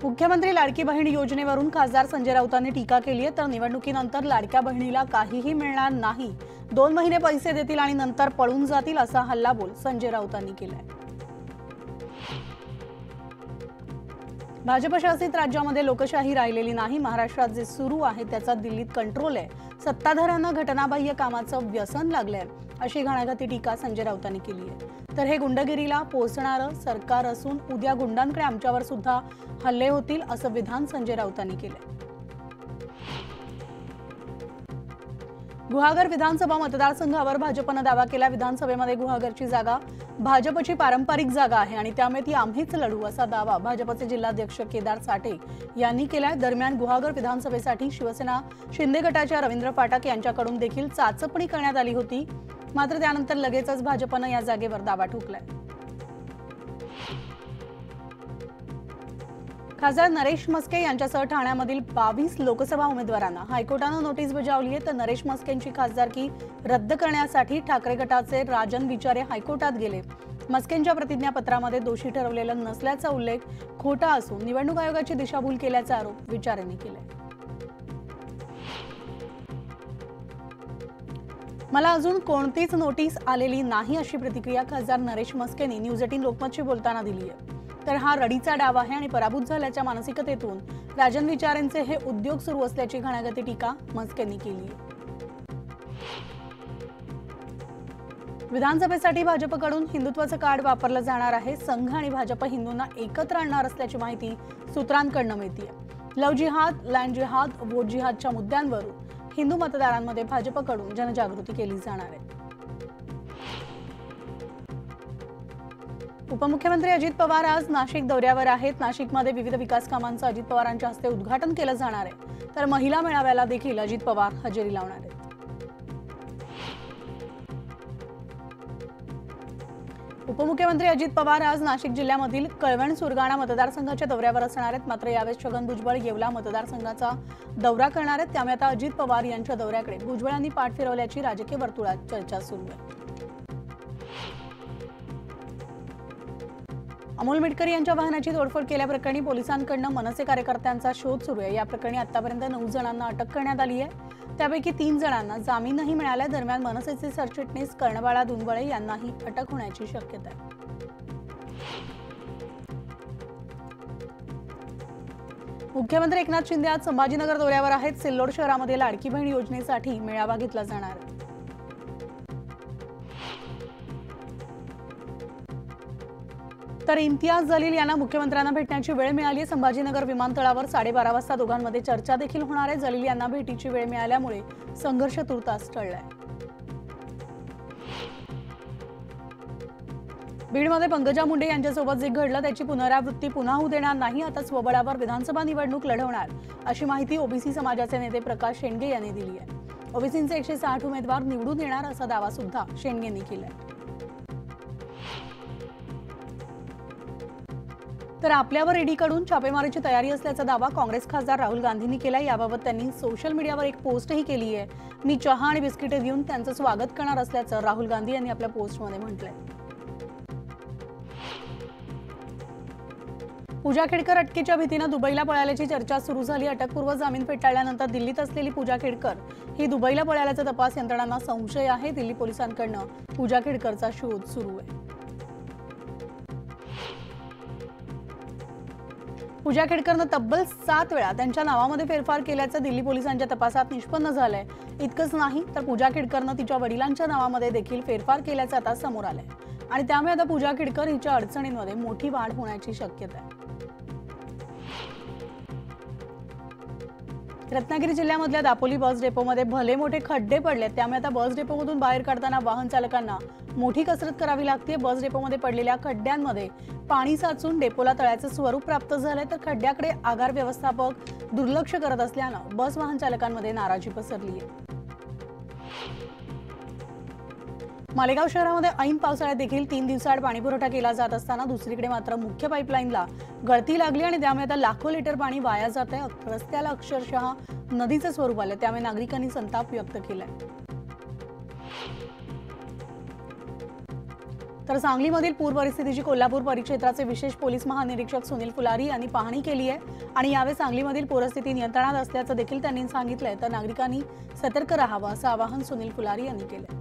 मुख्यमंत्री लाडकी बहीण योजनेवरून खासदार संजय राऊतांनी टीका केली आहे। तर निवडणुकीनंतर लाडक्या बहिणीला काहीही मिळणार नाही, 2 महिने पैसे देतील आणि नंतर पळून जातील असा हल्लाबोल संजय राऊतांनी केलाय। भाजप शासित राज्यामध्ये लोकशाही राहिलेली नाही। महाराष्ट्रात जे सुरू आहे त्याचा दिल्लीत कंट्रोल आहे। सत्ताधाऱ्यांना घटनाबाह्य कामाचं व्यसन लागलंय, अशी घणाघाती टीका संजय राऊतांनी केली आहे। तर हे गुंडगिरीला पोहोचणारं सरकार असून उद्या गुंडांकडे आमच्यावर सुद्धा हल्ले होतील असं विधान संजय राऊतांनी केलंय। गुहागर विधानसभा मतदारसंघावर भाजपनं दावा केला। विधानसभेमध्ये गुहागरची जागा भाजपची पारंपरिक जागा आहे आणि त्यामुळे ती आम्हीच लढू असा दावा भाजपचे जिल्हाध्यक्ष केदार साठे यांनी केलाय। दरम्यान गुहागर विधानसभेसाठी शिवसेना शिंदे गटाच्या रवींद्र फाटक यांच्याकडून देखील चाचपणी करण्यात आली होती, मात्र त्यानंतर लगेचच भाजपनं या जागेवर दावा ठोकलाय। खासदार नरेश मस्के यांच्यासह ठाण्यामधील 22 लोकसभा उमेदवारांना हायकोर्टानं नोटीस बजावली आहे। तर नरेश मस्केंची खासदारकी रद्द करण्यासाठी ठाकरे गटाचे राजन विचारे हायकोर्टात गेले। मस्केंच्या प्रतिज्ञापत्रामध्ये दोषी ठरवलेलं नसल्याचा उल्लेख खोटा असून निवडणूक आयोगाची दिशाभूल केल्याचा आरोप विचारेंनी केलाय। मला अजून कोणतीच नोटीस आलेली नाही अशी प्रतिक्रिया खासदार नरेश मस्केंनी न्यूज 18 लोकमतशी बोलताना दिली आहे। तर हा रडीचा डाव आहे आणि पराभूत झाल्याच्या मानसिकतेतून राजन विचारेंचे हे उद्योग सुरू असल्याची घणाघाती टीका मस्केंनी केली आहे। विधानसभेसाठी भाजपकडून हिंदुत्वाचं कार्ड वापरलं जाणार आहे। संघ आणि भाजप हिंदूंना एकत्र आणणार असल्याची माहिती सूत्रांकडून मिळते। लव्ह जिहाद, लँड जिहाद, वोट जिहादच्या मुद्द्यांवरून हिंदू मतदारांमध्ये भाजपकडून जनजागृती केली जाणार आहे। उपमुख्यमंत्री अजित पवार आज नाशिक दौऱ्यावर आहेत। नाशिकमध्ये विविध विकास कामांचं अजित पवारांच्या हस्ते उद्घाटन केलं जाणार आहे। तर महिला मेळाव्याला देखील अजित पवार हजेरी लावणार आहेत। उपमुख्यमंत्री अजित पवार आज नाशिक जिल्ह्यामधील कळवण सुरगाणा मतदारसंघाच्या दौऱ्यावर असणार आहेत। मात्र यावेळेस छगन भुजबळ येवला मतदारसंघाचा दौरा करणार आहेत। त्यामुळे आता अजित पवार यांच्या दौऱ्याकडे भुजबळांनी पाठ फिरवल्याची राजकीय वर्तुळात चर्चा सुरू आहे। अमोल मिटकरी यांच्या वाहनाची तोडफोड केल्याप्रकरणी पोलिसांकडून मनसे कार्यकर्त्यांचा शोध सुरू आहे। या प्रकरणी आतापर्यंत 9 जणांना अटक करण्यात आली आहे। त्यापैकी 3 जणांना जामीनही मिळाला। दरम्यान मनसेचे सरचिटणीस कर्णबाळा दुनबळे यांनाही अटक होण्याची शक्यता आहे। मुख्यमंत्री एकनाथ शिंदे आज संभाजीनगर दौऱ्यावर आहेत। सिल्लोड शहरामध्ये लाडकी बहीण योजनेसाठी मेळावा घेतला जाणार आहे। तर इम्तियाज जलील यांना मुख्यमंत्र्यांना भेटण्याची वेळ मिळाली आहे। संभाजीनगर विमानतळावर 12:30 वाजता दोघांमध्ये चर्चा देखील होणार आहे। जलील यांना भेटीची वेळ मिळाल्यामुळे संघर्ष तुर्तास टळलाय। बीडमध्ये पंकजा मुंडे यांच्यासोबत जे घडलं त्याची पुनरावृत्ती पुन्हा होऊ देणार नाही। आता स्वबळावर विधानसभा निवडणूक लढवणार अशी माहिती ओबीसी समाजाचे नेते प्रकाश शेंडगे यांनी दिली आहे। ओबीसींचे 160 उमेदवार निवडून येणार असा दावा सुद्धा शेंडगेंनी केलाय। तर आपल्यावर ईडीकडून छापेमारीची तयारी असल्याचा दावा काँग्रेस खासदार राहुल गांधींनी केलाय। याबाबत त्यांनी सोशल मीडियावर एक पोस्टही केली आहे। मी चहा आणि बिस्किटे देऊन त्यांचं स्वागत करणार असल्याचं राहुल गांधी यांनी आपल्या पोस्टमध्ये म्हटलंय। पूजा खेडकर अटकेच्या भीतीने दुबईला पळाल्याची चर्चा सुरू झाली। अटकपूर्व जामीन फेटाळल्यानंतर दिल्लीत असलेली पूजा खेडकर ही दुबईला पळाल्याचा तपास यंत्रणांना संशय आहे। दिल्ली पोलिसांकडून पूजा खेडकरचा शोध सुरू आहे। पूजा खेडकरनं तब्बल 7 वेळा त्यांच्या नावामध्ये फेरफार केल्याचं दिल्ली पोलिसांच्या तपासात निष्पन्न झालंय। इतकंच नाही तर पूजा खेडकरनं तिच्या वडिलांच्या नावामध्ये देखील फेरफार केल्याचं आता समोर आलंय आणि त्यामुळे आता पूजा खेडकर हिच्या अडचणींमध्ये मोठी वाढ होण्याची शक्यता आहे। रत्नागिरी जिल्ह्यामधल्या दापोली बस डेपोमध्ये भले मोठे खड्डे पडले, त्यामुळे आता बस डेपोमधून बाहेर काढताना वाहन चालकांना मोठी कसरत करावी लागते। बस डेपोमध्ये पडलेल्या खड्ड्यांमध्ये पाणी साचून डेपोला तळ्याचं स्वरूप प्राप्त झालंय। तर खड्ड्याकडे आगार व्यवस्थापक दुर्लक्ष करत असल्यानं बस वाहन चालकांमध्ये नाराजी पसरली आहे। मालेगाव शहरामध्ये ऐन पावसाळ्यात देखील 3 दिवसाआड पाणीपुरवठा केला जात असताना दुसरीकडे मात्र मुख्य पाईपलाईनला गळती लागली आणि त्यामुळे आता लाखो लिटर पाणी वाया जात आहे। रस्त्याला अक्षरशः नदीचं स्वरूप आलं, त्यामुळे नागरिकांनी संताप व्यक्त केलाय। तर सांगलीमधील पूर परिस्थितीची कोल्हापूर परिक्षेत्राचे विशेष पोलीस महानिरीक्षक सुनील फुलारी यांनी पाहणी केली आहे आणि यावेळी सांगलीमधील पूरस्थिती नियंत्रणात असल्याचं देखील त्यांनी सांगितलंय. तर नागरिकांनी सतर्क राहावं असं आवाहन सुनील फुलारी यांनी केलं.